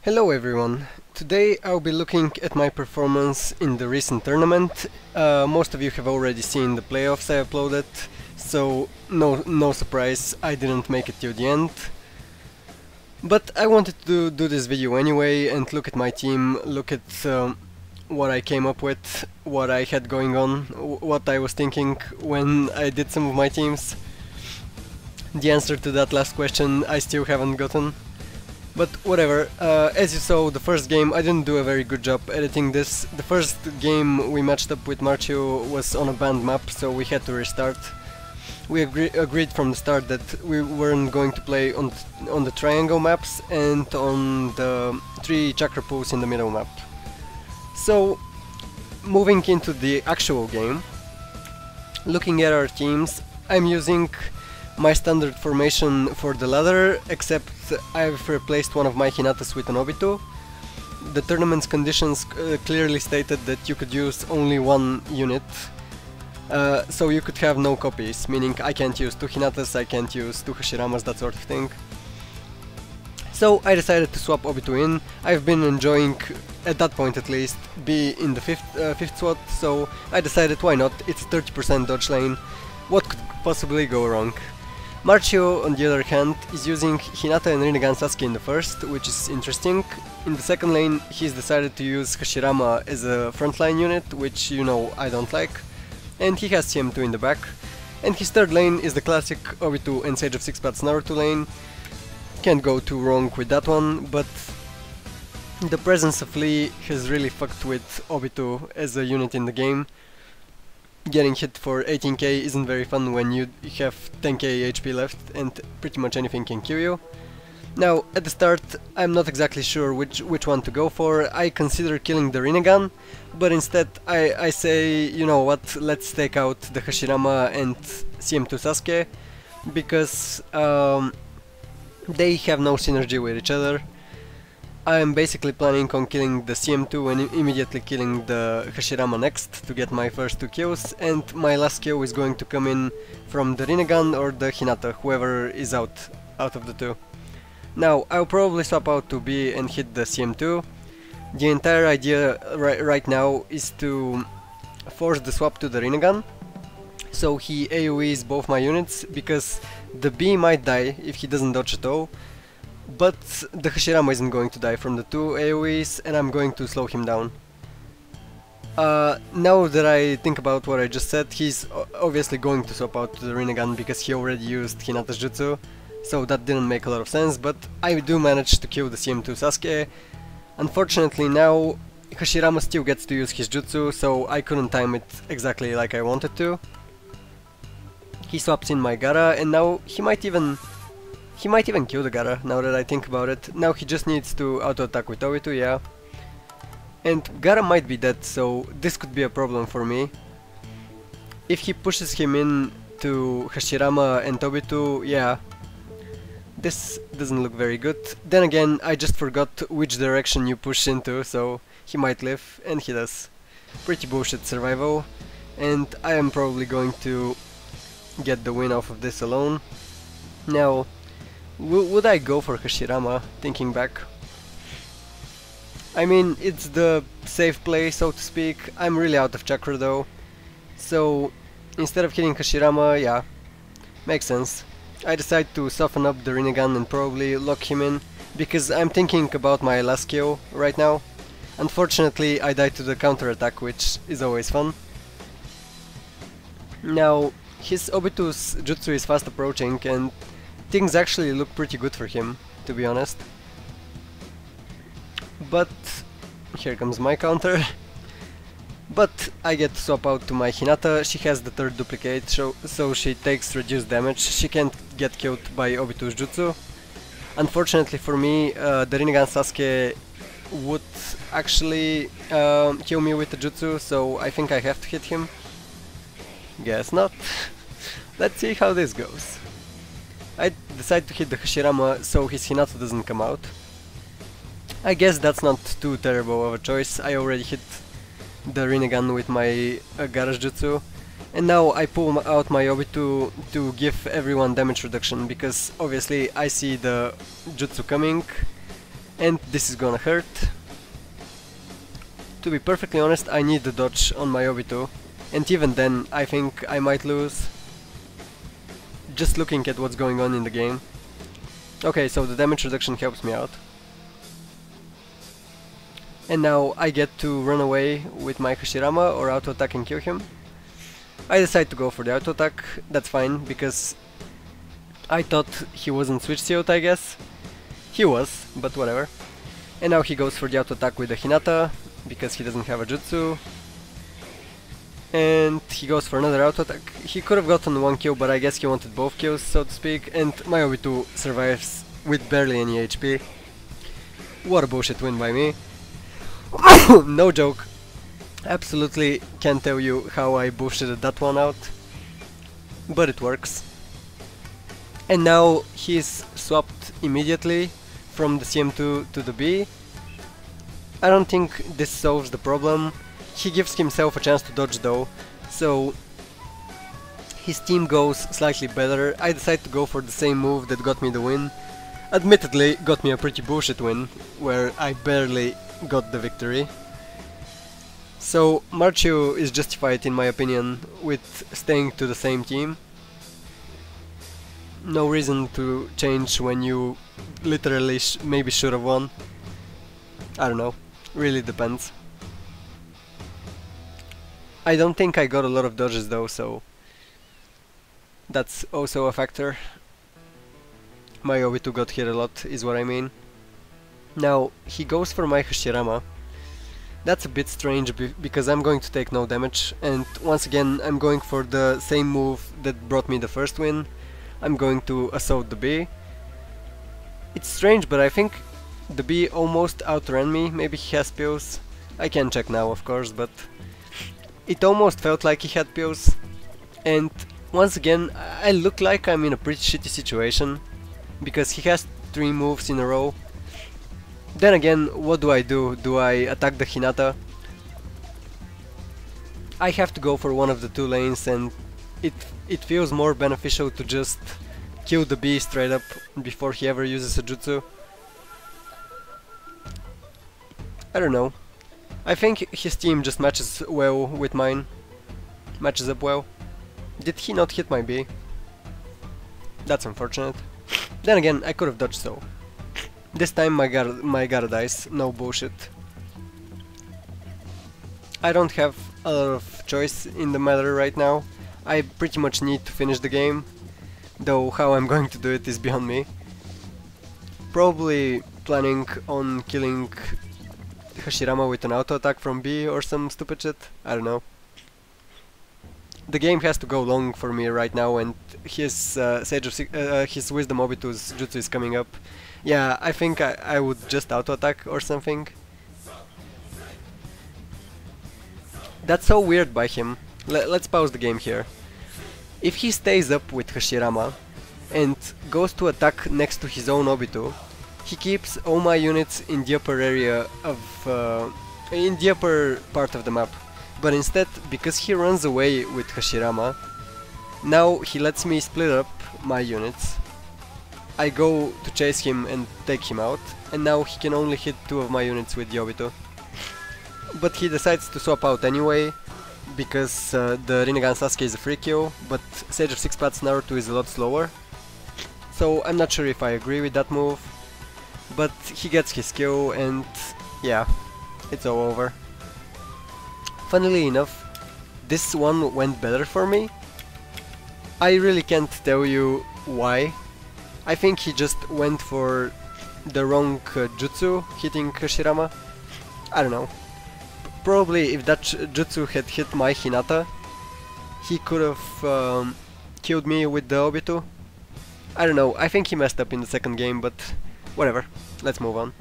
Hello everyone! Today I'll be looking at my performance in the recent tournament. Most of you have already seen the playoffs I uploaded, so no surprise, I didn't make it to the end. But I wanted to do this video anyway and look at my team, look at what I came up with, what I had going on, what I was thinking when I did some of my teams. The answer to that last question I still haven't gotten. But whatever, as you saw, the first game I didn't do a very good job editing this. The first game we matched up with Marchio was on a banned map, so we had to restart. We agreed from the start that we weren't going to play on the triangle maps and on the 3 chakra pools in the middle map. So, moving into the actual game, looking at our teams, I'm using my standard formation for the ladder, except I've replaced one of my Hinatas with an Obito. The tournament's conditions clearly stated that you could use only one unit, so you could have no copies, meaning I can't use 2 Hinatas, I can't use 2 Hashiramas, that sort of thing. So I decided to swap Obito in. I've been enjoying, at that point at least, be in the fifth slot, so I decided why not, it's a 30% dodge lane, what could possibly go wrong? Marchio, on the other hand, is using Hinata and Rinnegan Sasuke in the first, which is interesting. In the second lane, he's decided to use Hashirama as a frontline unit, which you know I don't like. And he has CM2 in the back. And his third lane is the classic Obito and Sage of Six Paths Naruto lane. Can't go too wrong with that one, but the presence of Lee has really fucked with Obito as a unit in the game. Getting hit for 18k isn't very fun when you have 10k HP left and pretty much anything can kill you. Now, at the start, I'm not exactly sure which one to go for. I consider killing the Rinnegan, but instead I say, you know what, let's take out the Hashirama and CM2 Sasuke, because they have no synergy with each other. I am basically planning on killing the CM2 and immediately killing the Hashirama next to get my first 2 kills, and my last kill is going to come in from the Rinnegan or the Hinata, whoever is out of the two. Now, I'll probably swap out to B and hit the CM2. The entire idea right now is to force the swap to the Rinnegan, so he AoEs both my units, because the B might die if he doesn't dodge at all. But the Hashirama isn't going to die from the 2 AoEs, and I'm going to slow him down. Now that I think about what I just said, he's obviously going to swap out to the Rinnegan because he already used Hinata's jutsu, so that didn't make a lot of sense, but I do manage to kill the CM2 Sasuke. Unfortunately now, Hashirama still gets to use his jutsu, so I couldn't time it exactly like I wanted to. He swaps in my Gaara, and now he might even kill the Gaara, now that I think about it. Now he just needs to auto-attack with Obito, yeah. And Gaara might be dead, so this could be a problem for me. If he pushes him in to Hashirama and Obito, yeah. This doesn't look very good. Then again, I just forgot which direction you push into, so he might live, and he does. Pretty bullshit survival, and I am probably going to get the win off of this alone. Now, would I go for Hashirama, thinking back? I mean, it's the safe play, so to speak. I'm really out of chakra though. So, instead of hitting Hashirama, yeah, makes sense. I decide to soften up the Rinnegan and probably lock him in, because I'm thinking about my last kill right now. Unfortunately, I died to the counter attack, which is always fun. Now, his Obito's jutsu is fast approaching, and things actually look pretty good for him, to be honest. But here comes my counter. But I get to swap out to my Hinata. She has the third duplicate, so she takes reduced damage. She can't get killed by Obito's jutsu. Unfortunately for me, the Rinnegan Sasuke would actually kill me with the jutsu, so I think I have to hit him. Guess not. Let's see how this goes. I decide to hit the Hashirama so his Hinata doesn't come out. I guess that's not too terrible of a choice. I already hit the Rinnegan with my Gaara's jutsu, and now I pull out my Obito to give everyone damage reduction, because obviously I see the jutsu coming and this is gonna hurt. To be perfectly honest, I need the dodge on my Obito, and even then I think I might lose, just looking at what's going on in the game. Okay, so the damage reduction helps me out. And now I get to run away with my Hashirama or auto attack and kill him. I decide to go for the auto attack, that's fine, because I thought he wasn't switch CO'd, I guess. He was, but whatever. And now he goes for the auto attack with the Hinata, because he doesn't have a jutsu. And he goes for another auto attack. He could have gotten one kill, but I guess he wanted both kills, so to speak, and my Obito survives with barely any HP. What a bullshit win by me. No joke. Absolutely can't tell you how I bullshitted that one out, but it works. And now he's swapped immediately from the CM2 to the B. I don't think this solves the problem. He gives himself a chance to dodge though, so his team goes slightly better. I decide to go for the same move that got me the win. Admittedly, got me a pretty bullshit win, where I barely got the victory. So Marchio is justified in my opinion with staying to the same team. No reason to change when you literally maybe should have won. I don't know, really depends. I don't think I got a lot of dodges though, so that's also a factor. My Obito got hit a lot, is what I mean. Now, he goes for my Hashirama. That's a bit strange because I'm going to take no damage, and once again I'm going for the same move that brought me the first win. I'm going to assault the B. It's strange, but I think the B almost outran me. Maybe he has pills. I can check now, of course, but it almost felt like he had pills. And once again, I look like I'm in a pretty shitty situation because he has 3 moves in a row. Then again, what do? Do I attack the Hinata? I have to go for one of the 2 lanes, and it feels more beneficial to just kill the B straight up before he ever uses a jutsu. I don't know. I think his team just matches well with mine. Matches up well. Did he not hit my B? That's unfortunate. Then again, I could have dodged so. This time my Gara dies, no bullshit. I don't have a lot of choice in the matter right now. I pretty much need to finish the game, though how I'm going to do it is beyond me. Probably planning on killing Hashirama with an auto attack from B or some stupid shit, I don't know. The game has to go long for me right now, and his his Wisdom Obito's jutsu is coming up. Yeah, I think I would just auto attack or something. That's so weird by him. Let's pause the game here. If he stays up with Hashirama and goes to attack next to his own Obito, he keeps all my units in the upper area of in the upper part of the map. But instead, because he runs away with Hashirama, now he lets me split up my units. I go to chase him and take him out, and now he can only hit 2 of my units with the Obito. But he decides to swap out anyway, because the Rinnegan Sasuke is a free kill, but Sage of Six Paths Naruto is a lot slower. So I'm not sure if I agree with that move, but he gets his kill, and yeah, it's all over. Funnily enough, this one went better for me. I really can't tell you why. I think he just went for the wrong jutsu, hitting Hashirama. I don't know. Probably if that jutsu had hit my Hinata, he could have killed me with the Obito. I don't know, I think he messed up in the second game, but whatever, let's move on.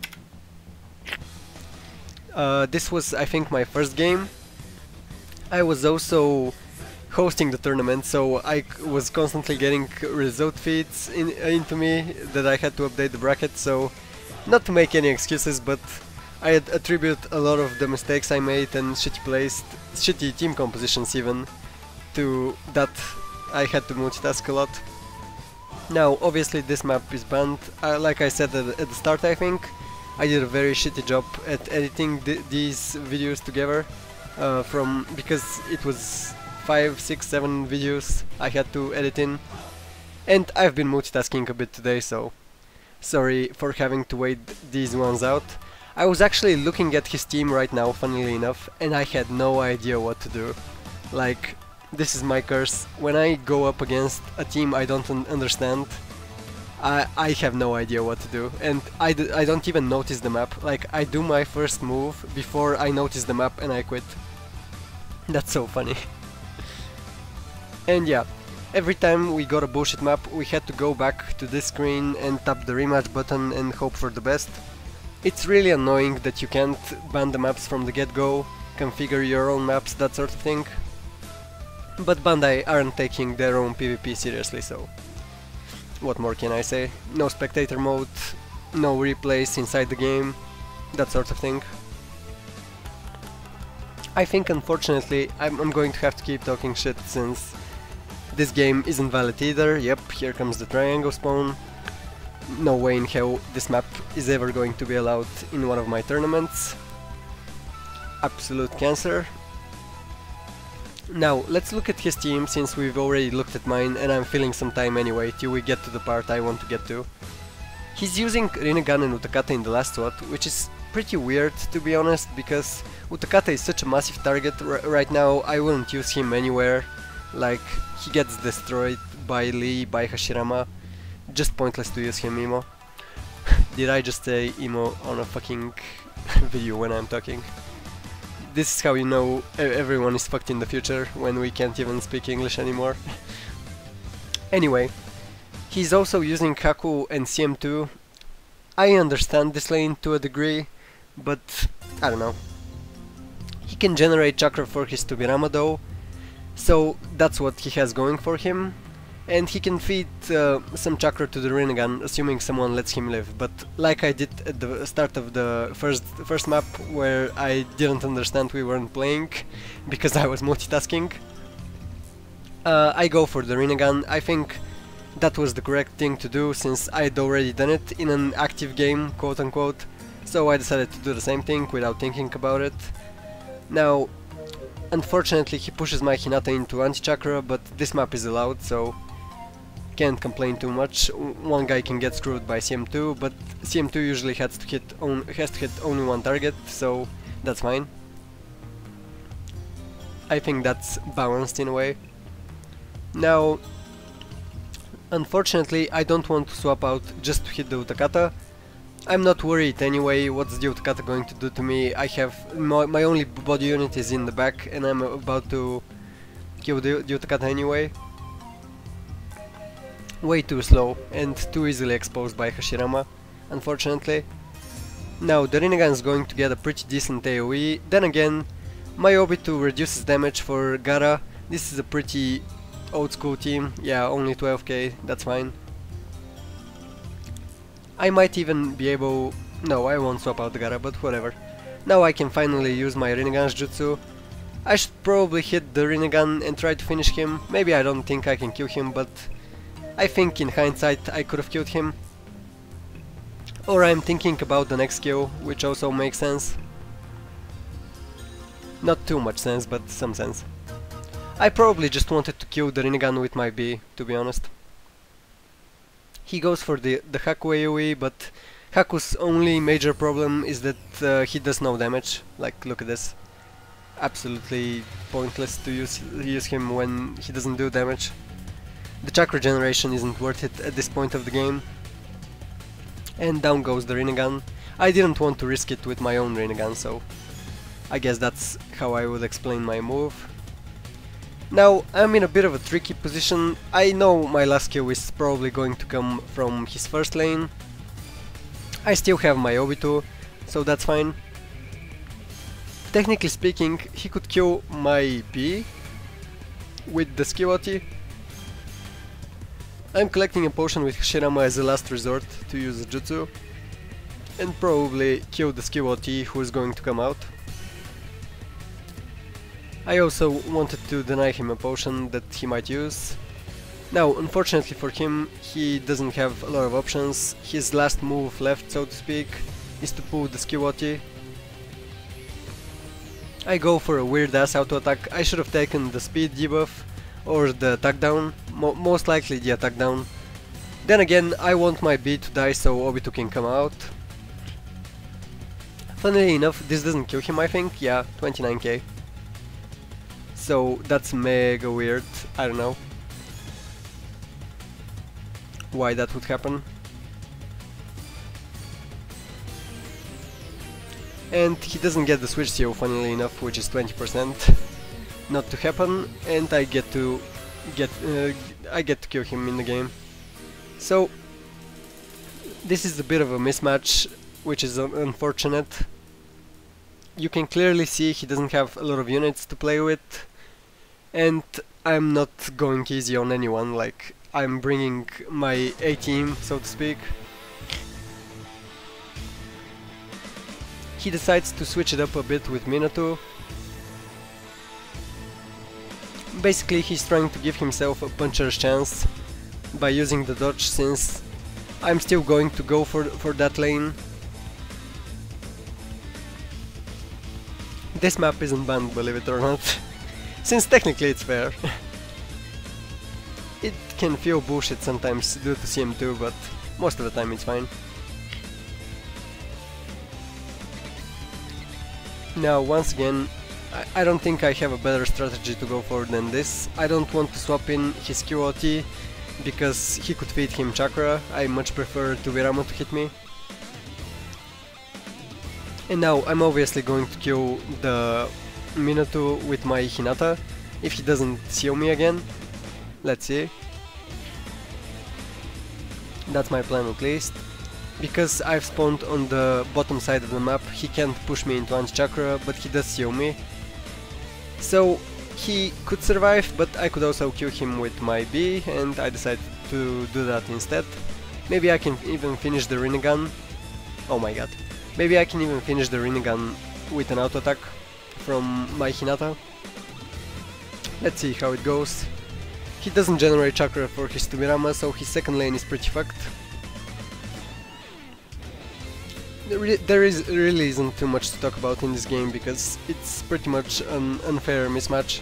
This was, I think, my first game. I was also hosting the tournament, so I was constantly getting result feeds into me that I had to update the bracket, so not to make any excuses, but I attribute a lot of the mistakes I made and shitty team compositions even, to that I had to multitask a lot. Now, obviously this map is banned, like I said at the start I think. I did a very shitty job at editing these videos together, because it was 5, 6, 7 videos I had to edit in, and I've been multitasking a bit today, so sorry for having to wait these ones out. I was actually looking at his team right now, funnily enough, and I had no idea what to do. Like, this is my curse. When I go up against a team I don't understand, I have no idea what to do, and I don't even notice the map. Like, I do my first move before I notice the map and I quit. That's so funny. And yeah, every time we got a bullshit map, we had to go back to this screen and tap the rematch button and hope for the best. It's really annoying that you can't ban the maps from the get-go, configure your own maps, that sort of thing. But Bandai aren't taking their own PvP seriously, so what more can I say? No spectator mode, no replays inside the game, that sort of thing. I think unfortunately I'm going to have to keep talking shit since this game isn't valid either. Yep, here comes the triangle spawn. No way in hell this map is ever going to be allowed in one of my tournaments. Absolute cancer. Now, let's look at his team, since we've already looked at mine and I'm filling some time anyway till we get to the part I want to get to. He's using Rinnegan and Utakata in the last slot, which is pretty weird to be honest, because Utakata is such a massive target right now. I wouldn't use him anywhere. Like, he gets destroyed by Lee, by Hashirama. Just pointless to use him, Emo. Did I just say Emo on a fucking video when I'm talking? This is how you know everyone is fucked in the future, when we can't even speak English anymore. Anyway, he's also using Haku and CM2. I understand this lane to a degree, but I don't know. He can generate chakra for his Tobirama though, so that's what he has going for him. And he can feed some chakra to the Rinnegan, assuming someone lets him live. But like I did at the start of the first map, where I didn't understand we weren't playing because I was multitasking, I go for the Rinnegan. I think that was the correct thing to do, since I'd already done it in an active game, quote unquote. So I decided to do the same thing without thinking about it. Now, unfortunately he pushes my Hinata into anti-chakra, but this map is allowed, so can't complain too much. One guy can get screwed by CM2, but CM2 usually has to hit only one target, so that's fine. I think that's balanced in a way. Now, unfortunately I don't want to swap out just to hit the Utakata. I'm not worried anyway. What's the Utakata going to do to me? I have my only body unit is in the back, and I'm about to kill the Utakata anyway. Way too slow and too easily exposed by Hashirama, unfortunately. Now the Rinnegan is going to get a pretty decent AoE. Then again, my Obito reduces damage for Gaara. This is a pretty old school team. Yeah, only 12k, that's fine. I might even be able... No, I won't swap out the Gaara, but whatever. Now I can finally use my Rinnegan's jutsu. I should probably hit the Rinnegan and try to finish him. Maybe I don't think I can kill him, but I think in hindsight I could have killed him. Or I'm thinking about the next kill, which also makes sense. Not too much sense, but some sense. I probably just wanted to kill the Rinnegan with my B, to be honest. He goes for the Haku AoE, but Haku's only major problem is that he does no damage. Like, look at this. Absolutely pointless to use him when he doesn't do damage. The chakra generation isn't worth it at this point of the game. And down goes the Rinnegan. I didn't want to risk it with my own Rinnegan, so I guess that's how I would explain my move. Now, I'm in a bit of a tricky position. I know my last kill is probably going to come from his first lane. I still have my Obito, so that's fine. Technically speaking, he could kill my B with the skill ulti. I'm collecting a potion with Hashirama as a last resort to use a jutsu, and probably kill the skill ulti who is going to come out. I also wanted to deny him a potion that he might use. Now, unfortunately for him, he doesn't have a lot of options. His last move left, so to speak, is to pull the skill ulti. I go for a weird ass auto attack. I should have taken the speed debuff or the attack down, most likely the attack down. Then again, I want my B to die so Obito can come out. Funnily enough, this doesn't kill him, I think. Yeah, 29k. So that's mega weird. I don't know why that would happen. And he doesn't get the switch CO, funnily enough, which is 20% not to happen, and I get to kill him in the game. So this is a bit of a mismatch, which is unfortunate. You can clearly see he doesn't have a lot of units to play with, and I'm not going easy on anyone, like I'm bringing my A team, so to speak. He decides to switch it up a bit with Minato. Basically he's trying to give himself a puncher's chance by using the dodge, since I'm still going to go for that lane. This map isn't banned, believe it or not, since technically it's fair. It can feel bullshit sometimes due to CM2, but most of the time it's fine. Now, once again, I don't think I have a better strategy to go for than this. I don't want to swap in his Q ulti because he could feed him chakra. I much prefer Tubirama to hit me. And now I'm obviously going to kill the Minato with my Hinata if he doesn't seal me again. Let's see. That's my plan at least. Because I've spawned on the bottom side of the map, he can't push me into anti-chakra, but he does seal me. So he could survive, but I could also kill him with my B, and I decided to do that instead. Maybe I can even finish the Rinnegan. Oh my god. Maybe I can even finish the Rinnegan with an auto attack from my Hinata. Let's see how it goes. He doesn't generate chakra for his Tubirama, so his second lane is pretty fucked. There really isn't too much to talk about in this game because it's pretty much an unfair mismatch.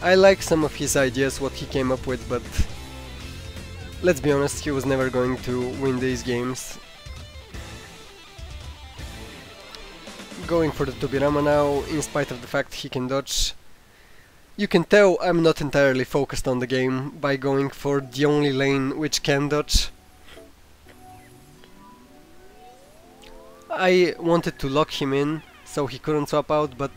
I like some of his ideas, what he came up with, but let's be honest, he was never going to win these games. Going for the Tubirama now, in spite of the fact he can dodge. You can tell I'm not entirely focused on the game by going for the only lane which can dodge. I wanted to lock him in so he couldn't swap out, but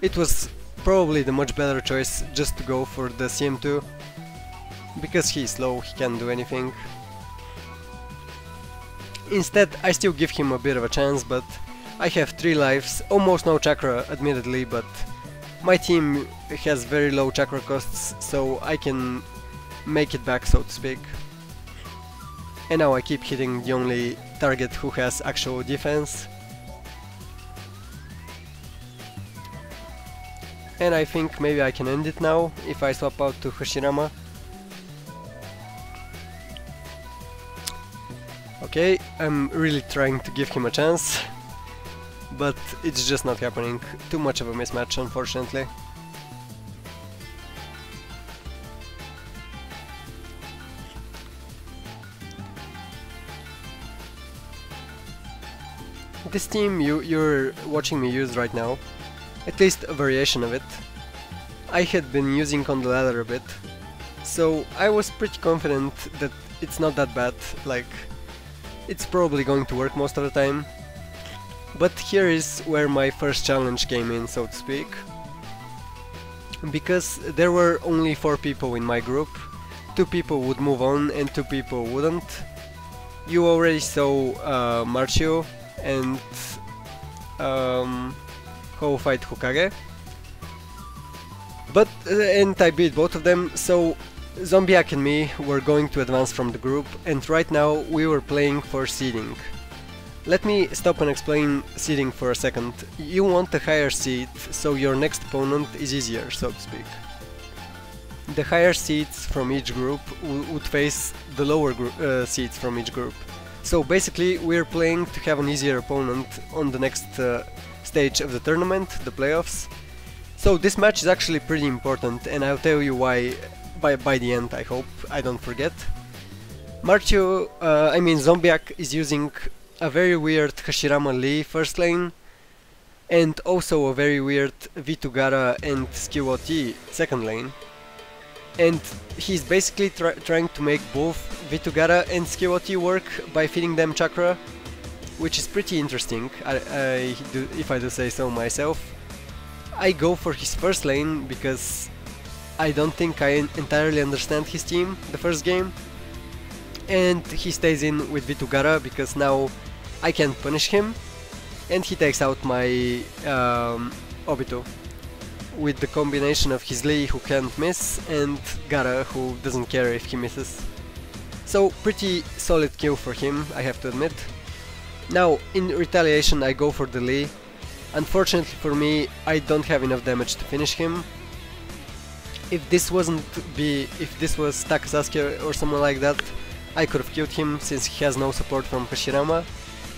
it was probably the much better choice just to go for the CM2. Because he's slow, he can't do anything. Instead, I still give him a bit of a chance, but I have 3 lives, almost no chakra admittedly, but my team has very low chakra costs, so I can make it back, so to speak. And now I keep hitting the only target who has actual defense. And I think maybe I can end it now if I swap out to Hashirama. Okay, I'm really trying to give him a chance, but it's just not happening. Too much of a mismatch, unfortunately. This team you're watching me use right now, at least a variation of it, I had been using on the ladder a bit, so I was pretty confident that it's not that bad, like, it's probably going to work most of the time. But here is where my first challenge came in, so to speak. Because there were only 4 people in my group, 2 people would move on and 2 people wouldn't. You already saw Marchio and how fight Hokage. But and I beat both of them, so Zombiak and me were going to advance from the group, and right now we were playing for seeding. Let me stop and explain seeding for a second. You want a higher seed, so your next opponent is easier, so to speak. The higher seeds from each group would face the lower seeds from each group. So basically we're playing to have an easier opponent on the next stage of the tournament, the playoffs. So this match is actually pretty important, and I'll tell you why by the end, I hope I don't forget. Marchio, Zombiak is using a very weird Hashirama Lee first lane, and also a very weird V2 Gara and skill OT second lane. And he's basically trying to make both V2 Gara and skill OT work by feeding them chakra, which is pretty interesting, if I do say so myself. I go for his first lane because I don't think I entirely understand his team the first game, and he stays in with V2 Gara because now I can punish him, and he takes out my Obito with the combination of his Lee, who can't miss, and Gara, who doesn't care if he misses. So pretty solid kill for him, I have to admit. Now in retaliation I go for the Lee. Unfortunately for me, I don't have enough damage to finish him. If this was Taka Sasuke or someone like that, I could have killed him since he has no support from Hashirama.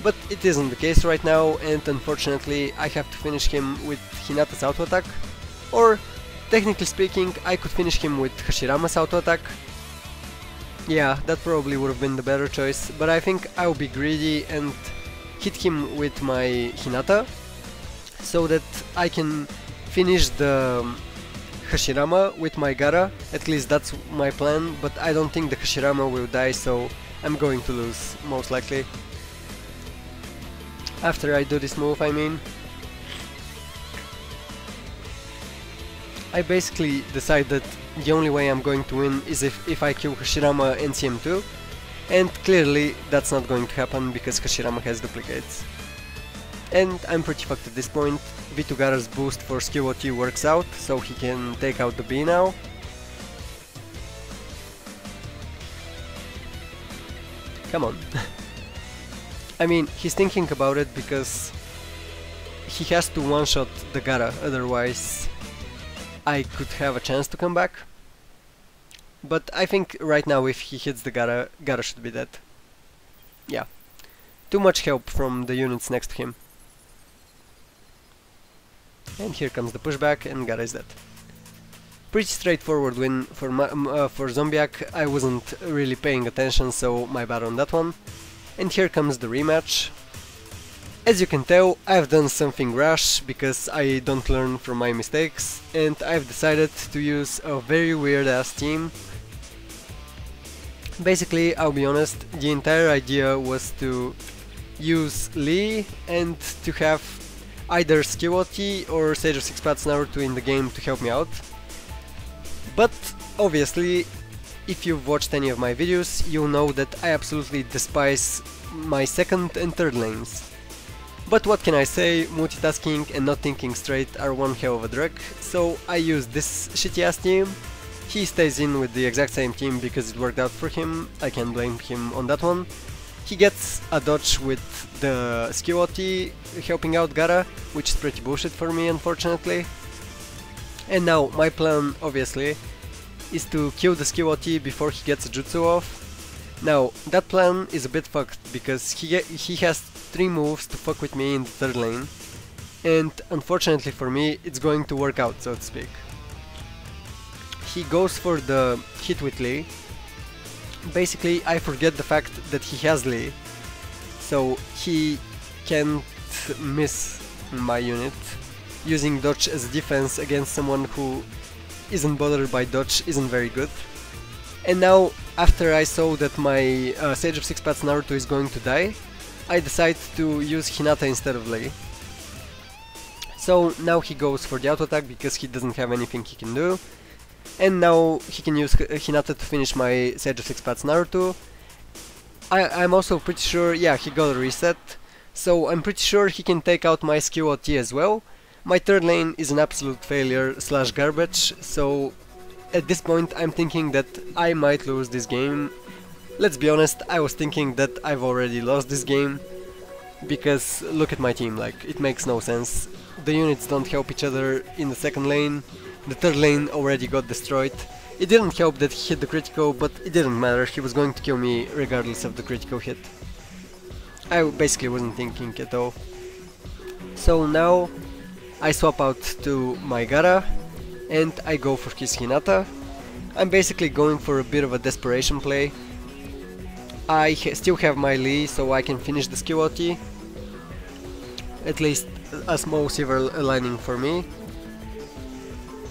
But it isn't the case right now, and unfortunately I have to finish him with Hinata's auto attack. Or, technically speaking, I could finish him with Hashirama's auto attack. Yeah, that probably would have been the better choice, but I think I'll be greedy and hit him with my Hinata, so that I can finish the Hashirama with my Gara. At least that's my plan, but I don't think the Hashirama will die, so I'm going to lose, most likely. After I do this move, I mean. I basically decide that the only way I'm going to win is if I kill Hashirama and CM2, and clearly that's not going to happen because Hashirama has duplicates. And I'm pretty fucked at this point. V2 Gara's boost for skill OT works out, so he can take out the B now. Come on. I mean, he's thinking about it because he has to one-shot the Gara, otherwise I could have a chance to come back. But I think right now if he hits the Gara, Gara should be dead. Yeah. Too much help from the units next to him. And here comes the pushback, and Gara is dead. Pretty straightforward win for Zombiak. I wasn't really paying attention, so my bad on that one. And here comes the rematch. As you can tell, I've done something rash because I don't learn from my mistakes, and I've decided to use a very weird ass team. Basically, I'll be honest, the entire idea was to use Lee and to have either skill OT or Sage of Six Paths Naruto in the game to help me out. But obviously, if you've watched any of my videos, you'll know that I absolutely despise my second and third lanes. But what can I say, multitasking and not thinking straight are one hell of a drug, so I use this shitty ass team. He stays in with the exact same team because it worked out for him, I can't blame him on that one. He gets a dodge with the skill OT helping out Gara, which is pretty bullshit for me, unfortunately. And now my plan, obviously, is to kill the skill OT before he gets a jutsu off. Now, that plan is a bit fucked because he has 3 moves to fuck with me in the third lane, and unfortunately for me it's going to work out, so to speak. He goes for the hit with Lee. Basically, I forget the fact that he has Lee, so he can't miss my unit. Using dodge as a defense against someone who isn't bothered by dodge isn't very good. And now, after I saw that my Sage of Six Paths Naruto is going to die, I decide to use Hinata instead of Lee. So now he goes for the auto attack because he doesn't have anything he can do. And now he can use Hinata to finish my Sage of Six Paths Naruto. I'm also pretty sure, yeah, he got a reset. So I'm pretty sure he can take out my skill OT as well. My third lane is an absolute failure / garbage, so at this point I'm thinking that I might lose this game. Let's be honest, I was thinking that I've already lost this game, because look at my team, like, it makes no sense. The units don't help each other in the second lane, the third lane already got destroyed. It didn't help that he hit the critical, but it didn't matter, he was going to kill me regardless of the critical hit. I basically wasn't thinking at all. So now I swap out to my Gaara and I go for his Hinata. I'm basically going for a bit of a desperation play. I still have my Lee, so I can finish the skill ulti. At least a small silver lining for me.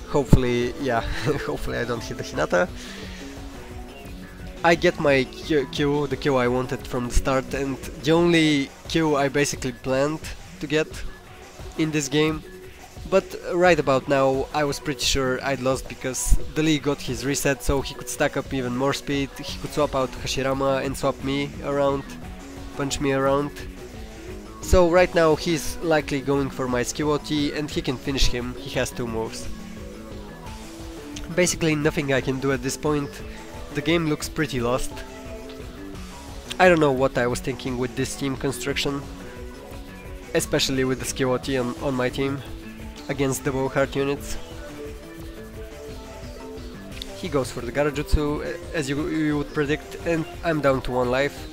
Hopefully, yeah, hopefully I don't hit the Hinata. I get my kill, the kill I wanted from the start, and the only kill I basically planned to get in this game. But right about now I was pretty sure I'd lost because the Lee got his reset, so he could stack up even more speed. He could swap out Hashirama and swap me around, punch me around. So right now he's likely going for my skill ulti and he can finish him. He has 2 moves. Basically nothing I can do at this point. The game looks pretty lost. I don't know what I was thinking with this team construction, especially with the skill ulti on my team against the Bowheart units. He goes for the Gaara Jutsu, as you would predict, and I'm down to 1 life.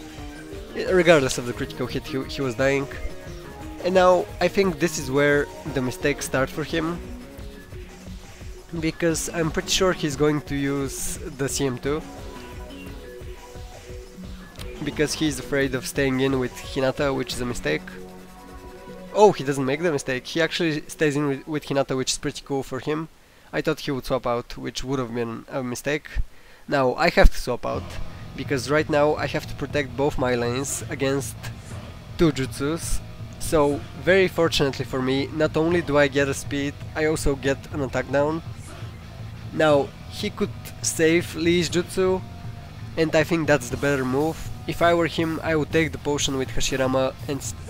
Regardless of the critical hit, he was dying. And now I think this is where the mistakes start for him, because I'm pretty sure he's going to use the CM2, because he's afraid of staying in with Hinata, which is a mistake. Oh, he doesn't make the mistake, he actually stays in with Hinata, which is pretty cool for him. I thought he would swap out, which would have been a mistake. Now I have to swap out, because right now I have to protect both my lanes against 2 jutsus. So very fortunately for me, not only do I get a speed, I also get an attack down. Now he could save Lee's jutsu, and I think that's the better move. If I were him, I would take the potion with Hashirama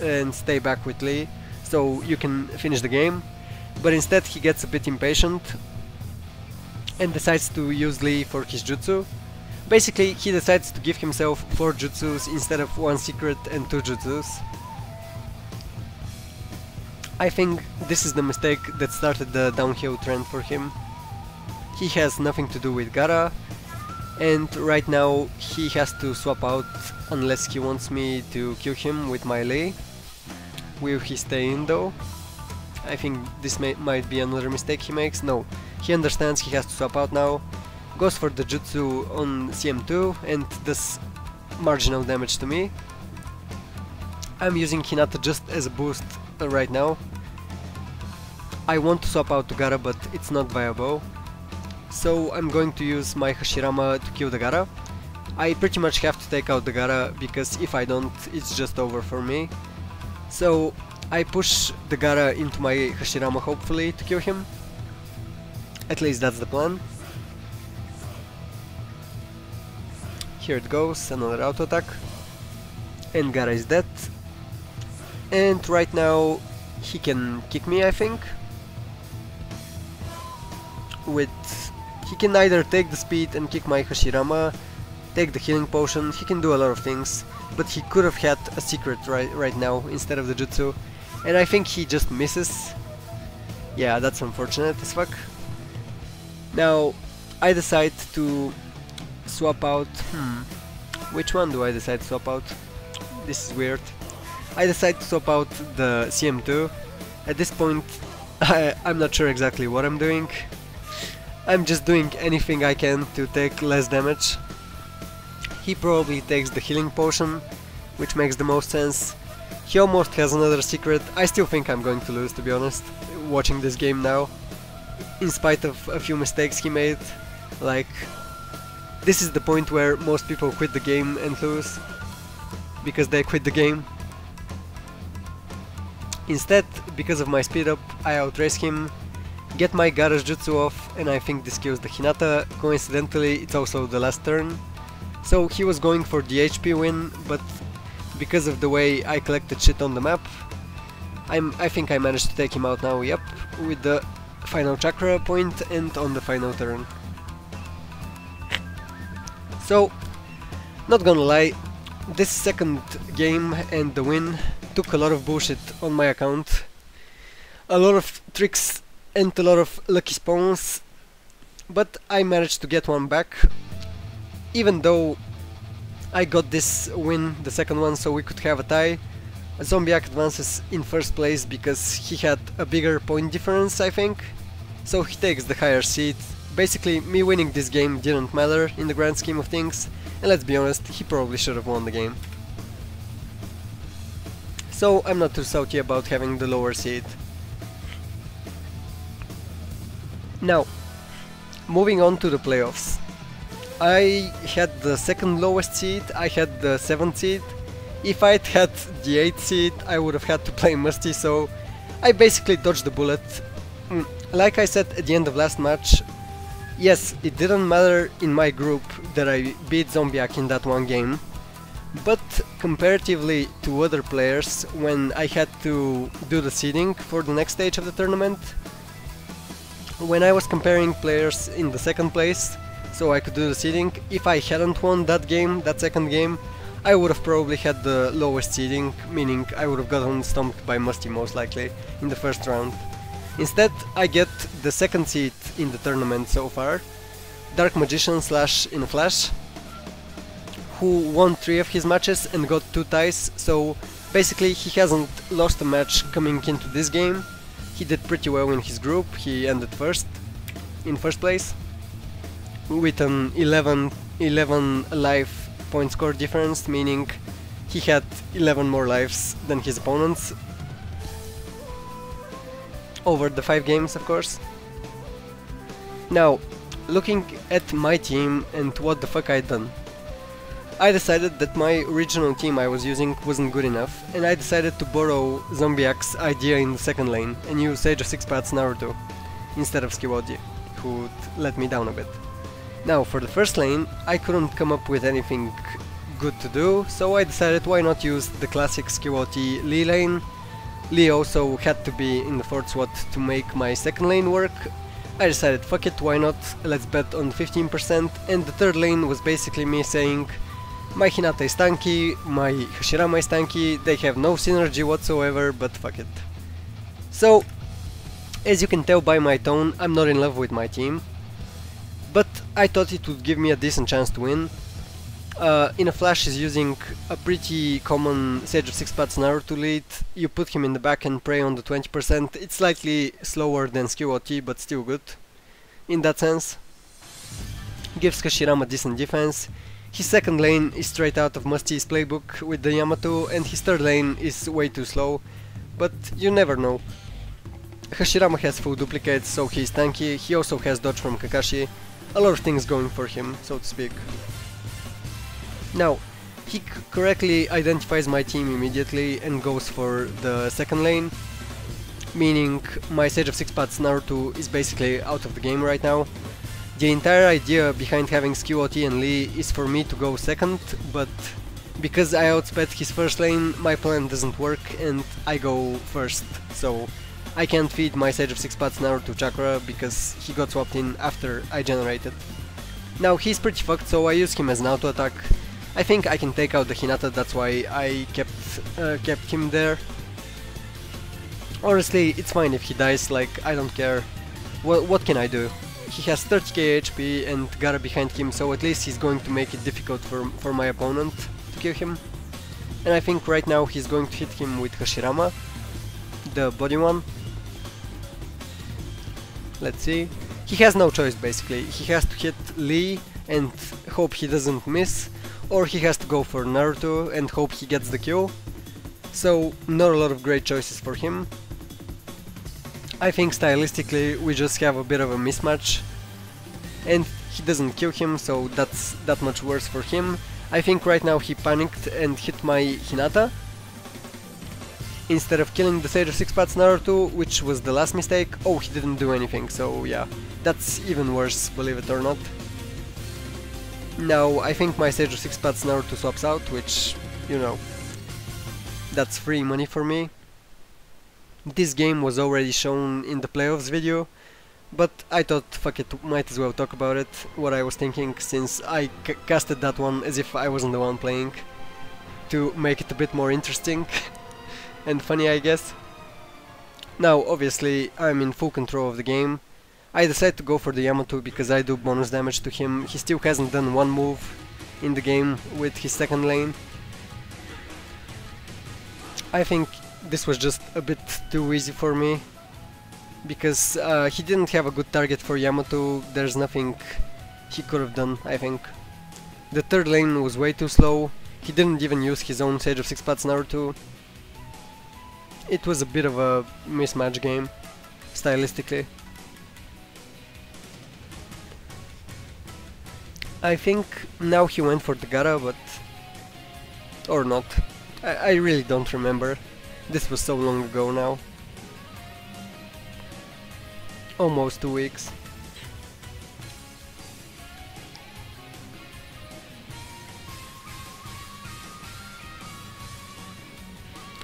and stay back with Lee, so you can finish the game. But instead he gets a bit impatient and decides to use Lee for his jutsu. Basically he decides to give himself 4 jutsus instead of 1 secret and 2 jutsus. I think this is the mistake that started the downhill trend for him. He has nothing to do with Gaara, and right now he has to swap out unless he wants me to kill him with my Lee. Will he stay in though? I think this might be another mistake he makes. No, he understands he has to swap out now, goes for the jutsu on CM2 and does marginal damage to me. I'm using Hinata just as a boost right now. I want to swap out to Gaara, but it's not viable. So I'm going to use my Hashirama to kill the Gaara. I pretty much have to take out the Gaara, because if I don't, it's just over for me. So I push the Gaara into my Hashirama, hopefully, to kill him. At least that's the plan. Here it goes, another auto attack. And Gaara is dead. And right now he can kick me, I think. He can either take the speed and kick my Hashirama, take the healing potion, he can do a lot of things, but he could have had a secret right now instead of the jutsu, and I think he just misses. Yeah, that's unfortunate as fuck. Now I decide to swap out, which one do I decide to swap out? This is weird. I decide to swap out the CM2. At this point I'm not sure exactly what I'm doing. I'm just doing anything I can to take less damage. He probably takes the healing potion, which makes the most sense. He almost has another secret. I still think I'm going to lose, to be honest, watching this game now. In spite of a few mistakes he made. Like, this is the point where most people quit the game and lose, because they quit the game. Instead, because of my speed up, I outrace him, get my Gaara's jutsu off, and I think this kills the Hinata. Coincidentally, it's also the last turn. So he was going for the HP win, but because of the way I collected shit on the map, I think I managed to take him out now, yep, with the final chakra point and on the final turn. So, not gonna lie, this second game and the win took a lot of bullshit on my account. A lot of tricks and a lot of lucky spawns, but I managed to get one back, even though I got this win, the second one, so we could have a tie. Zombiak advances in first place because he had a bigger point difference, I think, so he takes the higher seed. Basically, me winning this game didn't matter in the grand scheme of things, and let's be honest, he probably should have won the game. So I'm not too salty about having the lower seed. Now, moving on to the playoffs. I had the second lowest seed, I had the 7th seed. If I'd had the 8th seed, I would have had to play Musty, so I basically dodged the bullet. Like I said at the end of last match, yes, it didn't matter in my group that I beat Zombiak in that one game, but comparatively to other players, when I had to do the seeding for the next stage of the tournament, when I was comparing players in the second place, so I could do the seeding, if I hadn't won that game, that second game, I would have probably had the lowest seeding, meaning I would have gotten stomped by Musty most likely in the first round. Instead, I get the second seed in the tournament so far, Dark Magician / InAFlash, who won 3 of his matches and got 2 ties, so basically he hasn't lost a match coming into this game. He did pretty well in his group, he ended in first place, with an 11 life point score difference, meaning he had 11 more lives than his opponents over the 5 games, of course. Now, looking at my team and what the fuck I'd done. I decided that my original team I was using wasn't good enough, and I decided to borrow Zombiak's idea in the second lane and use Sage of Six Paths Naruto instead of SHOGI, who'd let me down a bit. Now, for the first lane, I couldn't come up with anything good to do, so I decided why not use the classic SHOGI Lee lane. Lee also had to be in the 4th slot to make my second lane work. I decided fuck it, why not, let's bet on 15%, and the third lane was basically me saying my Hinata is tanky, my Hashirama is tanky, they have no synergy whatsoever, but fuck it. So, as you can tell by my tone, I'm not in love with my team, but I thought it would give me a decent chance to win. InAFlash is using a pretty common Sage of Six Paths Naruto lead. You put him in the back and pray on the 20%. It's slightly slower than SHOGI, but still good in that sense. Gives Hashirama decent defense. His second lane is straight out of Musty's playbook with the Yamato, and his third lane is way too slow, but you never know. Hashirama has full duplicates, so he's tanky. He also has dodge from Kakashi. A lot of things going for him, so to speak. Now, he correctly identifies my team immediately and goes for the second lane, meaning my Sage of Six Paths Naruto is basically out of the game right now. The entire idea behind having SHOGI and Lee is for me to go second, but because I outsped his first lane, my plan doesn't work and I go first, so I can't feed my Sage of Six Paths Naruto chakra because he got swapped in after I generated. Now he's pretty fucked, so I use him as an auto attack. I think I can take out the Hinata, that's why I kept him there. Honestly, it's fine if he dies, like, I don't care. What can I do? He has 30k HP and Gara behind him, so at least he's going to make it difficult for my opponent to kill him. And I think right now he's going to hit him with Hashirama, the body one. Let's see. He has no choice basically. He has to hit Lee and hope he doesn't miss, or he has to go for Naruto and hope he gets the kill. So not a lot of great choices for him. I think stylistically we just have a bit of a mismatch, and he doesn't kill him, so that's that much worse for him. I think right now he panicked and hit my Hinata instead of killing the Sage of Six Paths Naruto, which was the last mistake. Oh, he didn't do anything, so yeah, that's even worse, believe it or not. Now I think my Sage of Six Paths Naruto swaps out, which, you know, that's free money for me. This game was already shown in the playoffs video, but I thought fuck it, might as well talk about it, what I was thinking, since I casted that one as if I wasn't the one playing, to make it a bit more interesting and funny, I guess. Now obviously I'm in full control of the game. I decided to go for the Yamato because I do bonus damage to him. He still hasn't done one move in the game with his second lane. I think this was just a bit too easy for me, because he didn't have a good target for Yamato. There's nothing he could have done, I think. The third lane was way too slow. He didn't even use his own Sage of Six Paths Naruto. It was a bit of a mismatch game, stylistically. I think now he went for the Gaara, but... or not. I really don't remember. This was so long ago now. Almost 2 weeks.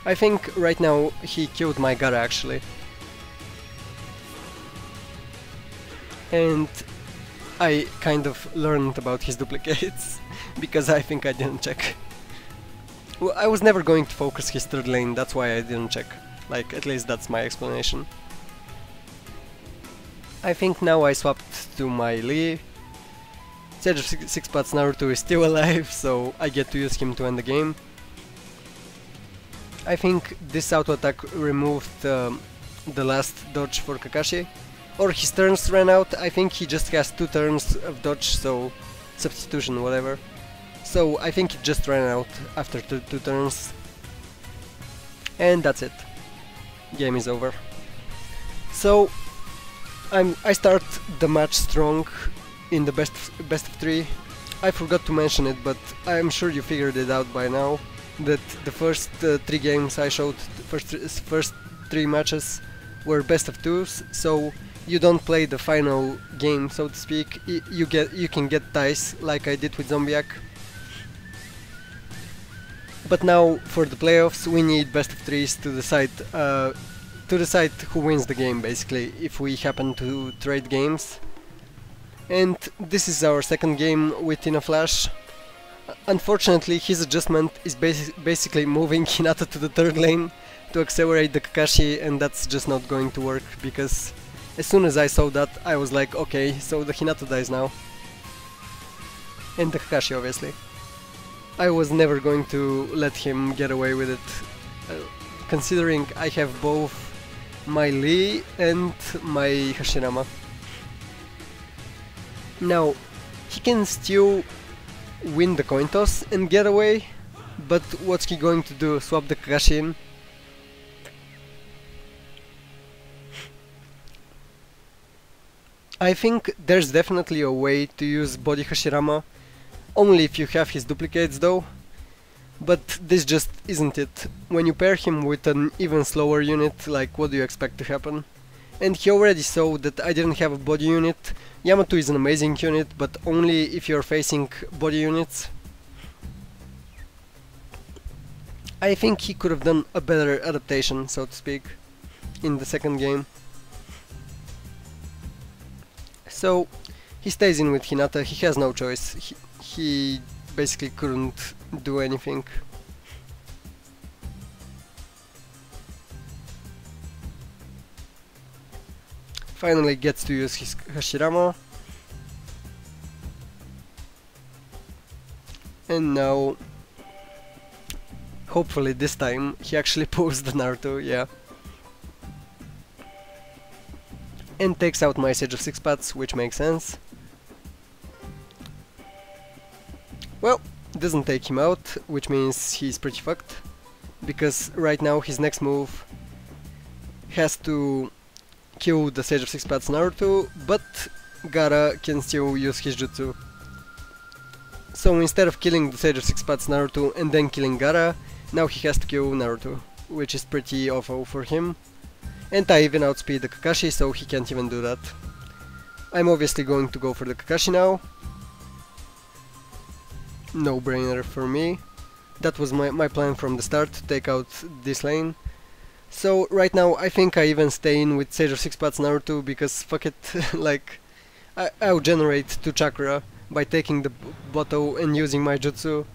I think right now he killed my Gaara actually. And I kind of learned about his duplicates, because I think I didn't check. Well, I was never going to focus his third lane, that's why I didn't check. Like, at least that's my explanation. I think now I swapped to my Lee. Sage of Six Paths Naruto is still alive, so I get to use him to end the game. I think this auto attack removed the last dodge for Kakashi. Or his turns ran out. I think he just has 2 turns of dodge, so substitution, whatever. So I think it just ran out after two turns. And that's it. Game is over. So I start the match strong in the best of 3. I forgot to mention it, but I'm sure you figured it out by now, that the first 3 games I showed, first 3 matches were best of 2s, so you don't play the final game, so to speak. You can get ties like I did with Zombiak. But now for the playoffs we need best of 3s to decide who wins the game, basically, if we happen to trade games. And this is our second game with InAFlash. Unfortunately, his adjustment is basically moving Hinata to the third lane to accelerate the Kakashi, and that's just not going to work, because as soon as I saw that, I was like, okay, so the Hinata dies now. And the Kakashi, obviously. I was never going to let him get away with it, considering I have both my Lee and my Hashirama. Now, he can still win the coin toss and get away, but what's he going to do? Swap the Kakashi in? I think there's definitely a way to use body Hashirama, only if you have his duplicates though, but this just isn't it. When you pair him with an even slower unit, like, what do you expect to happen? And he already saw that I didn't have a body unit. Yamato is an amazing unit, but only if you're facing body units. I think he could have done a better adaptation, so to speak, in the second game. So he stays in with Hinata. He has no choice. He basically couldn't do anything. Finally gets to use his Hashirama. And now, hopefully this time, he actually pulls the Naruto, yeah. And takes out my Sage of Six Paths, which makes sense. Well, doesn't take him out, which means he's pretty fucked, because right now his next move has to kill the Sage of Six Paths Naruto, but Gaara can still use his jutsu. So instead of killing the Sage of Six Paths Naruto and then killing Gaara, now he has to kill Naruto, which is pretty awful for him. And I even outspeed the Kakashi, so he can't even do that. I'm obviously going to go for the Kakashi now. No brainer for me. That was my plan from the start, to take out this lane. So right now I think I even stay in with Sage of Six Paths Naruto, because fuck it, like, I'll generate 2 chakra by taking the Boto and using my jutsu.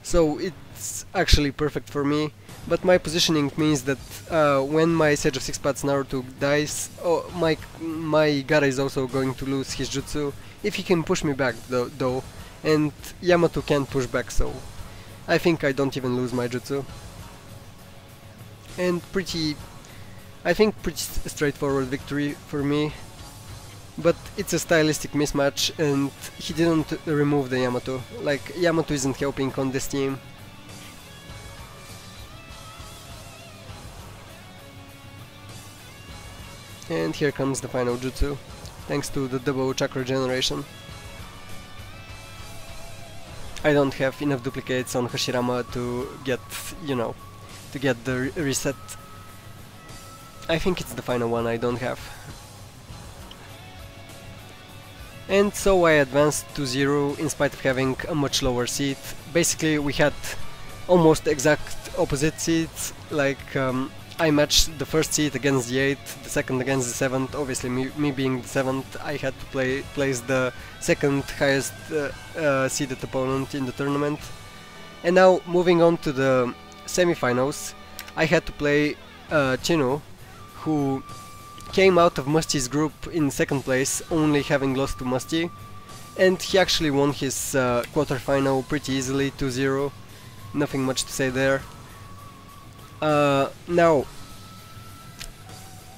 So it's actually perfect for me. But my positioning means that when my Sage of Six Paths Naruto dies, my Gaara is also going to lose his jutsu, if he can push me back though, and Yamato can't push back, so I think I don't even lose my jutsu. and I think pretty straightforward victory for me. But it's a stylistic mismatch, and he didn't remove the Yamato. Like, Yamato isn't helping on this team. And here comes the final jutsu, thanks to the double chakra generation. I don't have enough duplicates on Hashirama to get, you know, to get the reset. I think it's the final one I don't have. And so I advanced to 0 in spite of having a much lower seed. Basically we had almost exact opposite seeds, like I matched the first seed against the 8th, the second against the 7th. Obviously me being the 7th, I had to place the second highest seeded opponent in the tournament. And now moving on to the semifinals, I had to play Chino, who came out of Musty's group in second place, only having lost to Musty, and he actually won his quarterfinal pretty easily, 2-0, nothing much to say there. Now,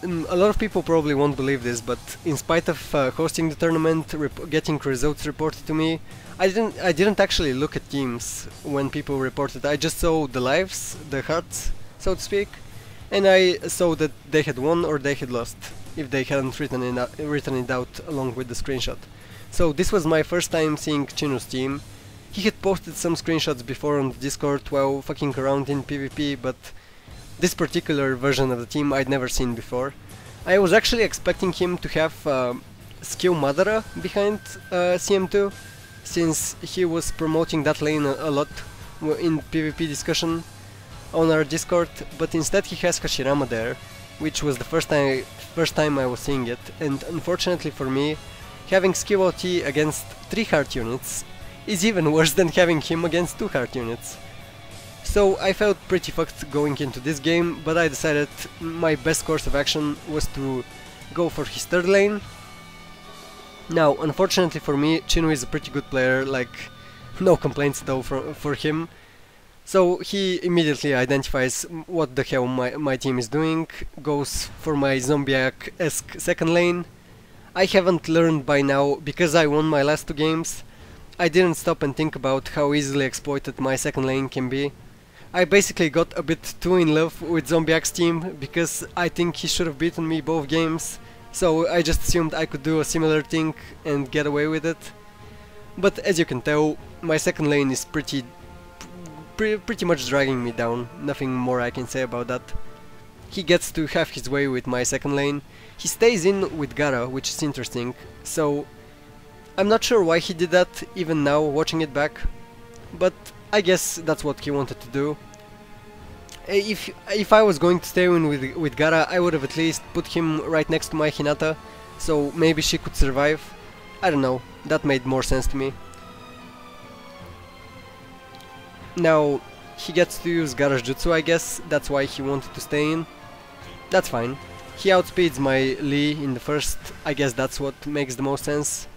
a lot of people probably won't believe this, but in spite of hosting the tournament, getting results reported to me, I didn't actually look at teams when people reported. I just saw the lives, the hearts, so to speak, and I saw that they had won or they had lost, if they hadn't written it out along with the screenshot. So this was my first time seeing Chino's team. He had posted some screenshots before on the Discord while fucking around in PvP, but this particular version of the team I'd never seen before. I was actually expecting him to have Skill Madara behind CM2, since he was promoting that lane a lot in PvP discussion on our Discord, but instead he has Hashirama there, which was the first time I was seeing it, and unfortunately for me, having skill OT against 3 heart units is even worse than having him against 2 heart units. So I felt pretty fucked going into this game, but I decided my best course of action was to go for his third lane. Now, unfortunately for me, Chino is a pretty good player, like, no complaints though for him. So he immediately identifies what the hell my team is doing, goes for my Zombiak-esque second lane. I haven't learned by now, because I won my last 2 games, I didn't stop and think about how easily exploited my second lane can be. I basically got a bit too in love with Zombiak's team, because I think he should have beaten me both games, so I just assumed I could do a similar thing and get away with it. But as you can tell, my second lane is pretty much dragging me down, nothing more I can say about that. He gets to have his way with my second lane. He stays in with Gara, which is interesting, so I'm not sure why he did that, even now watching it back, but I guess that's what he wanted to do. If I was going to stay in with Gara, I would have at least put him right next to my Hinata, so maybe she could survive. I don't know, that made more sense to me. Now, he gets to use Gara's jutsu, I guess, that's why he wanted to stay in. That's fine. He outspeeds my Lee in the first, I guess that's what makes the most sense.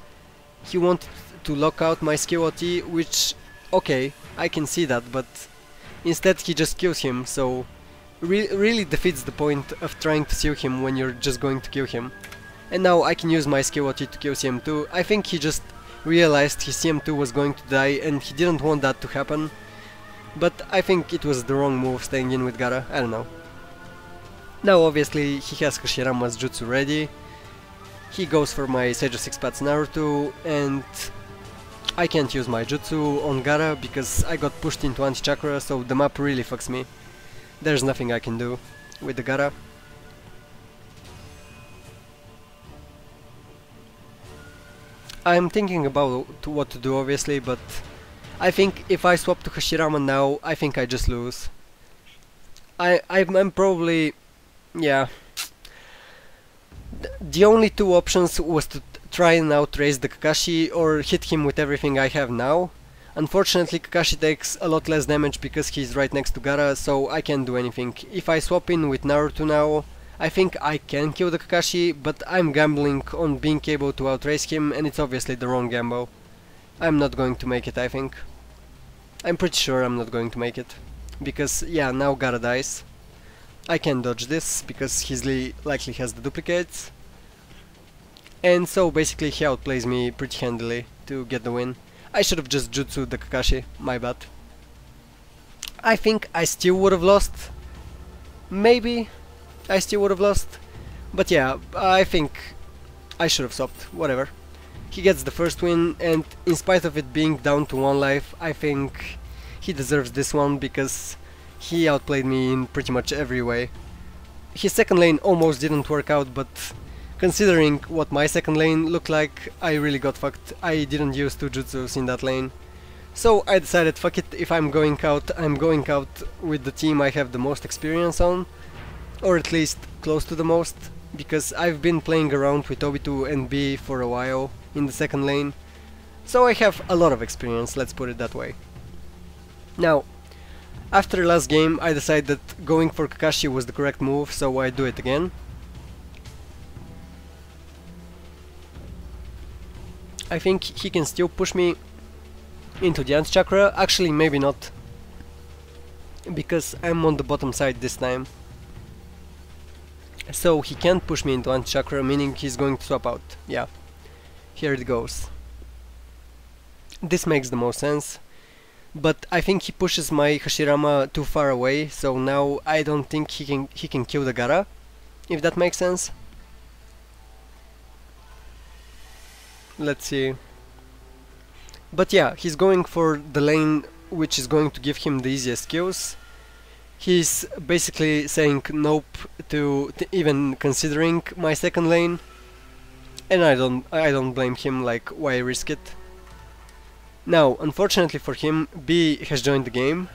He wanted to lock out my skill OT, which, okay, I can see that, but instead he just kills him, so really defeats the point of trying to seal him when you're just going to kill him. And now I can use my skill OT to kill CM2. I think he just realized his CM2 was going to die and he didn't want that to happen. But I think it was the wrong move staying in with Gara, I don't know. Now obviously he has Hashirama's jutsu ready. He goes for my Sage of Six Paths Naruto, and I can't use my jutsu on Gara because I got pushed into anti-chakra, so the map really fucks me. There's nothing I can do with the Gara. I'm thinking about what to do obviously, but I think if I swap to Hashirama now, I think I just lose. I'm probably... yeah. The only 2 options was to try and outrace the Kakashi or hit him with everything I have now. Unfortunately Kakashi takes a lot less damage because he's right next to Gara, so I can't do anything. If I swap in with Naruto now, I think I can kill the Kakashi, but I'm gambling on being able to outrace him, and it's obviously the wrong gamble. I'm not going to make it, I think. I'm pretty sure I'm not going to make it. Because, yeah, now Gara dies. I can dodge this because his Lee likely has the duplicates. And so basically he outplays me pretty handily to get the win. I should have just jutsu'd the Kakashi, my bad. I think I still would have lost. Maybe I still would have lost. But yeah, I think I should have stopped, whatever. He gets the first win, and in spite of it being down to 1 life, I think he deserves this one because he outplayed me in pretty much every way. His second lane almost didn't work out, but considering what my second lane looked like, I really got fucked. I didn't use 2 jutsus in that lane. So I decided, fuck it, if I'm going out with the team I have the most experience on, or at least close to the most, because I've been playing around with Obito and B for a while in the second lane, so I have a lot of experience, let's put it that way. Now, after last game I decided that going for Kakashi was the correct move, so I do it again. I think he can still push me into the anti-chakra, actually maybe not, because I'm on the bottom side this time. So he can't push me into anti-chakra, meaning he's going to swap out. Yeah, here it goes. This makes the most sense, but I think he pushes my Hashirama too far away, so now I don't think he can kill the Gaara, if that makes sense. Let's see. But yeah, he's going for the lane which is going to give him the easiest kills. He's basically saying nope to even considering my second lane, and I don't blame him, like, why risk it? Now, unfortunately for him, B has joined the game,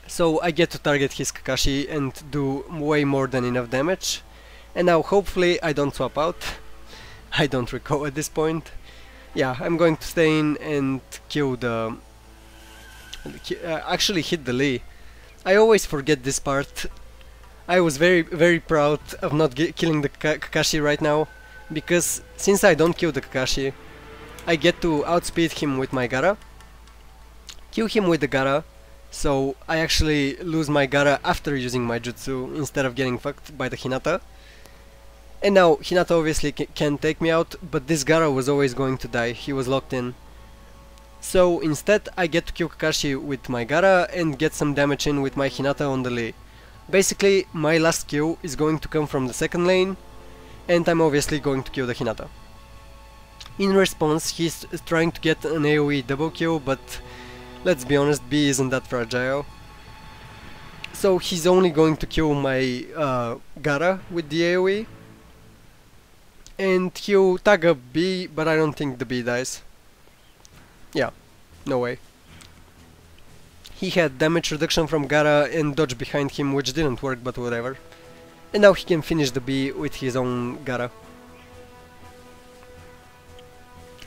so I get to target his Kakashi and do way more than enough damage. And now hopefully I don't swap out. I don't recall at this point. Yeah, I'm going to stay in and kill the... actually hit the Lee. I always forget this part. I was very proud of not killing the Kakashi right now, because since I don't kill the Kakashi, I get to outspeed him with my Gaara, kill him with the Gaara, so I actually lose my Gaara after using my jutsu instead of getting fucked by the Hinata. And now Hinata obviously can take me out, but this Gaara was always going to die, he was locked in. So instead I get to kill Kakashi with my Gaara and get some damage in with my Hinata on the Lee. Basically my last kill is going to come from the second lane, and I'm obviously going to kill the Hinata. In response he's trying to get an AoE double kill, but let's be honest, B isn't that fragile. So he's only going to kill my Gaara with the AoE, and he'll tag up B, but I don't think the B dies. Yeah, no way. He had damage reduction from Gaara and dodge behind him, which didn't work, but whatever. And now he can finish the B with his own Gaara.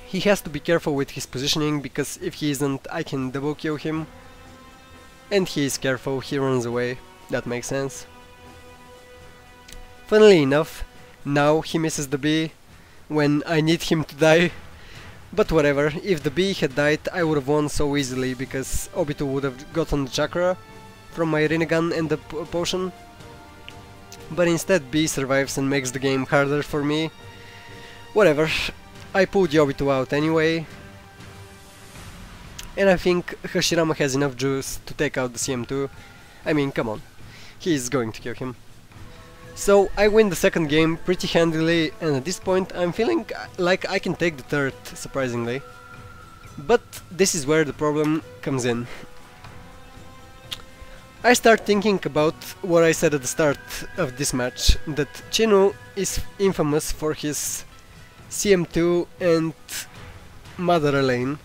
He has to be careful with his positioning, because if he isn't, I can double kill him. And he is careful, he runs away, that makes sense. Funnily enough, now he misses the B when I need him to die. But whatever, if the B had died I would have won so easily, because Obito would have gotten the chakra from my Rinnegan and the potion. But instead B survives and makes the game harder for me. Whatever, I pulled Obito out anyway. And I think Hashirama has enough juice to take out the CM2. I mean, come on, he's going to kill him. So I win the second game pretty handily, and at this point I'm feeling like I can take the third, surprisingly. But this is where the problem comes in. I start thinking about what I said at the start of this match, that Chino is infamous for his CM2 and Madara lane,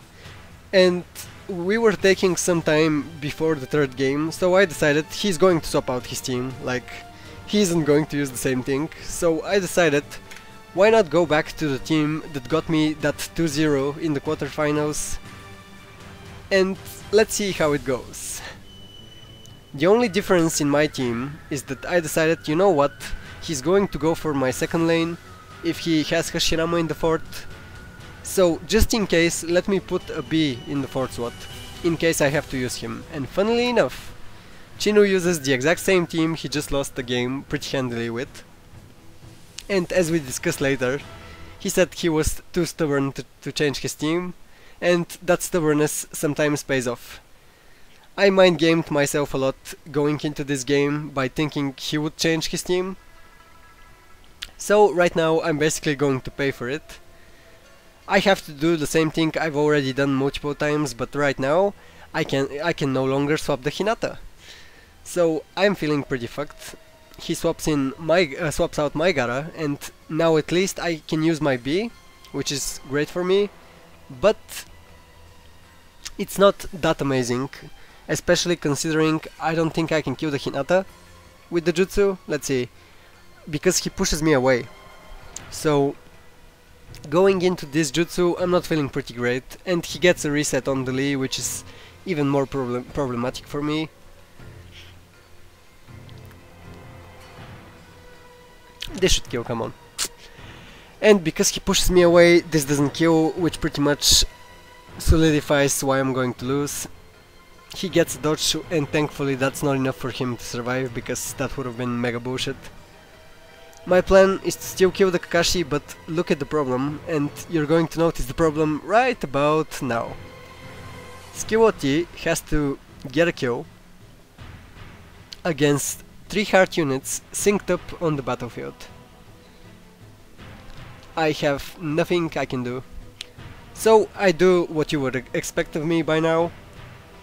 and we were taking some time before the third game, so I decided he's going to swap out his team, like, he isn't going to use the same thing. So I decided, why not go back to the team that got me that 2-0 in the quarterfinals, and let's see how it goes. The only difference in my team is that I decided, you know what, he's going to go for my second lane if he has Hashirama in the fourth. So just in case, let me put a B in the fourth slot, in case I have to use him. And funnily enough, Chino uses the exact same team he just lost the game pretty handily with. And as we discuss later, he said he was too stubborn to change his team, and that stubbornness sometimes pays off. I mind gamed myself a lot going into this game by thinking he would change his team. So right now I'm basically going to pay for it. I have to do the same thing I've already done multiple times, but right now I can no longer swap the Hinata. So I'm feeling pretty fucked. He swaps out my Gara, and now at least I can use my B, which is great for me, but it's not that amazing, especially considering I don't think I can kill the Hinata with the jutsu. Let's see, because he pushes me away. So going into this jutsu I'm not feeling pretty great, and he gets a reset on the Lee, which is even more problematic for me. This should kill, come on. And because he pushes me away, this doesn't kill, which pretty much solidifies why I'm going to lose. He gets a dodge, and thankfully that's not enough for him to survive, because that would have been mega bullshit. My plan is to still kill the Kakashi, but look at the problem, and you're going to notice the problem right about now. Skiwoti has to get a kill against 3 heart units synced up on the battlefield. I have nothing I can do. So I do what you would expect of me by now.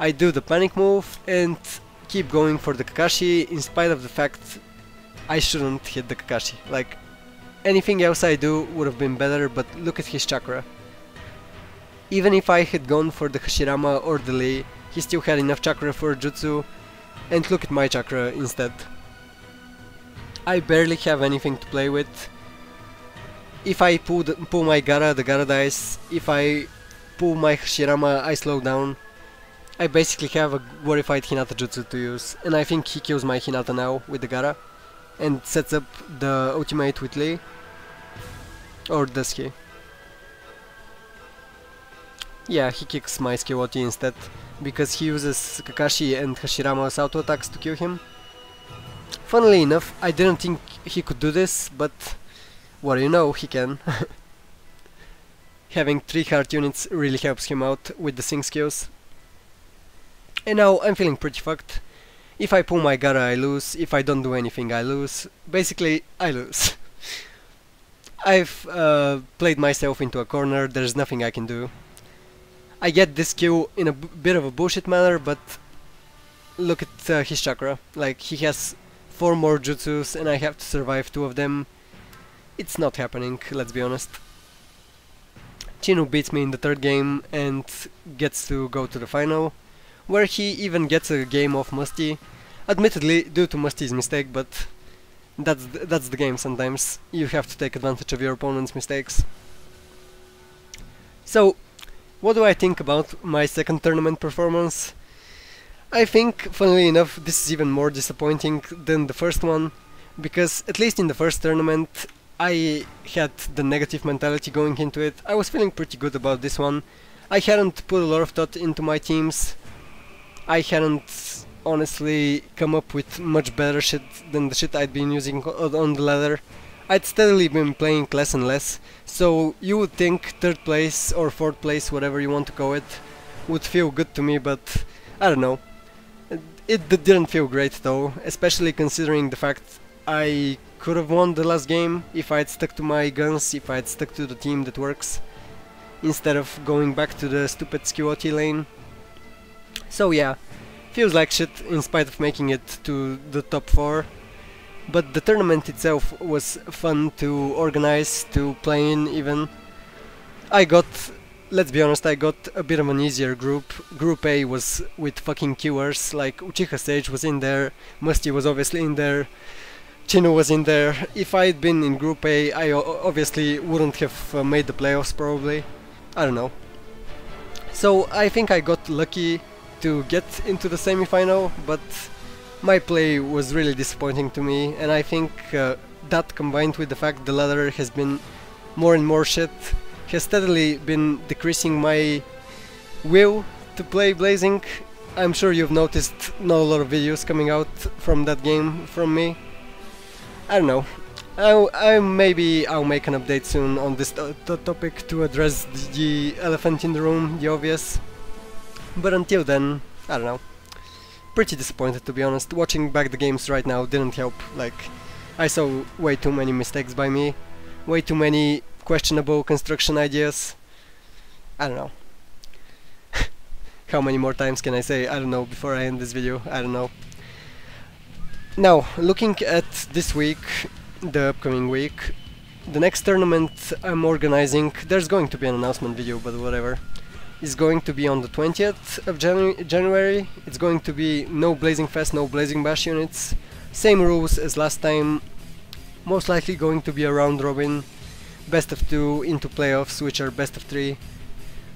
I do the panic move and keep going for the Kakashi in spite of the fact I shouldn't hit the Kakashi. Like, anything else I do would have been better, but look at his chakra. Even if I had gone for the Hashirama or the Lee, he still had enough chakra for jutsu, and look at my chakra instead. I barely have anything to play with. If I pull my Gara, the Gara dies. If I pull my Hashirama, I slow down. I basically have a glorified Hinata jutsu to use, and I think he kills my Hinata now with the Gara, and sets up the ultimate with Lee. Or does he? Yeah, he kicks my Skiwoti instead, because he uses Kakashi and Hashirama's auto attacks to kill him. Funnily enough, I didn't think he could do this, but what do you know, he can. Having 3 heart units really helps him out with the sync skills. And now I'm feeling pretty fucked. If I pull my Gara, I lose. If I don't do anything, I lose. Basically, I lose. I've played myself into a corner, there's nothing I can do. I get this kill in a bit of a bullshit manner, but look at his chakra. Like, he has 4 more jutsus and I have to survive 2 of them. It's not happening, let's be honest. Chino beats me in the 3rd game and gets to go to the final, where he even gets a game off Musty. Admittedly, due to Musty's mistake, but that's the game sometimes. You have to take advantage of your opponent's mistakes. So, what do I think about my 2nd tournament performance? I think, funnily enough, this is even more disappointing than the first one, because at least in the first tournament I had the negative mentality going into it. I was feeling pretty good about this one. I hadn't put a lot of thought into my teams. I hadn't honestly come up with much better shit than the shit I'd been using on the ladder. I'd steadily been playing less and less, so you would think 3rd place or 4th place, whatever you want to call it, would feel good to me, but I don't know. It didn't feel great though, especially considering the fact I could have won the last game if I'd stuck to my guns, if I'd stuck to the team that works, instead of going back to the stupid Skiwoti lane. So yeah, feels like shit in spite of making it to the top 4. But the tournament itself was fun to organize, to play in even. Let's be honest, I got a bit of an easier group. Group A was with fucking killers, like Uchiha Sage was in there, Musty was obviously in there, Chino was in there. If I'd been in Group A, I obviously wouldn't have made the playoffs probably. I don't know. So I think I got lucky to get into the semi-final, but my play was really disappointing to me, and I think that combined with the fact the ladder has been more and more shit has steadily been decreasing my will to play Blazing. I'm sure you've noticed not a lot of videos coming out from that game from me. I don't know. Maybe I'll make an update soon on this topic to address the elephant in the room, the obvious. But until then, I don't know. Pretty disappointed, to be honest. Watching back the games right now didn't help. Like, I saw way too many mistakes by me, way too many questionable construction ideas. I don't know. How many more times can I say I don't know before I end this video? I don't know. Now, looking at this week, the upcoming week, the next tournament I'm organizing, there's going to be an announcement video, but whatever, is going to be on the 20th of January. It's going to be no Blazing Fest, no Blazing Bash units, same rules as last time, most likely going to be a round robin, best of 2 into playoffs, which are best of 3.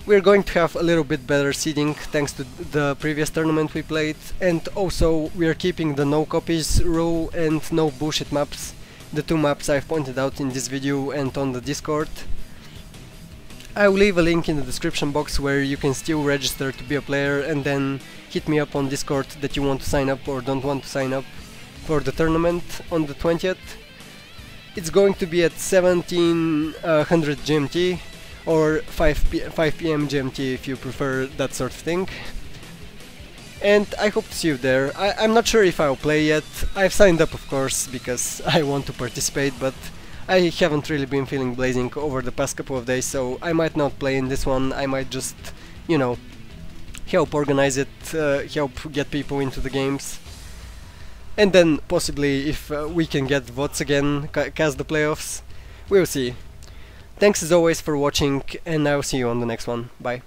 We're going to have a little bit better seeding thanks to the previous tournament we played, and also we are keeping the no copies rule and no bullshit maps, the 2 maps I've pointed out in this video and on the Discord. I'll leave a link in the description box where you can still register to be a player, and then hit me up on Discord that you want to sign up or don't want to sign up for the tournament on the 20th. It's going to be at 1700 GMT or 5 PM GMT if you prefer that sort of thing. And I hope to see you there. I'm not sure if I'll play yet. I've signed up, of course, because I want to participate, but I haven't really been feeling Blazing over the past couple of days, so I might not play in this one. I might just, you know, help organize it, help get people into the games. And then possibly, if we can get votes again, cast the playoffs, we'll see. Thanks as always for watching, and I'll see you on the next one. Bye.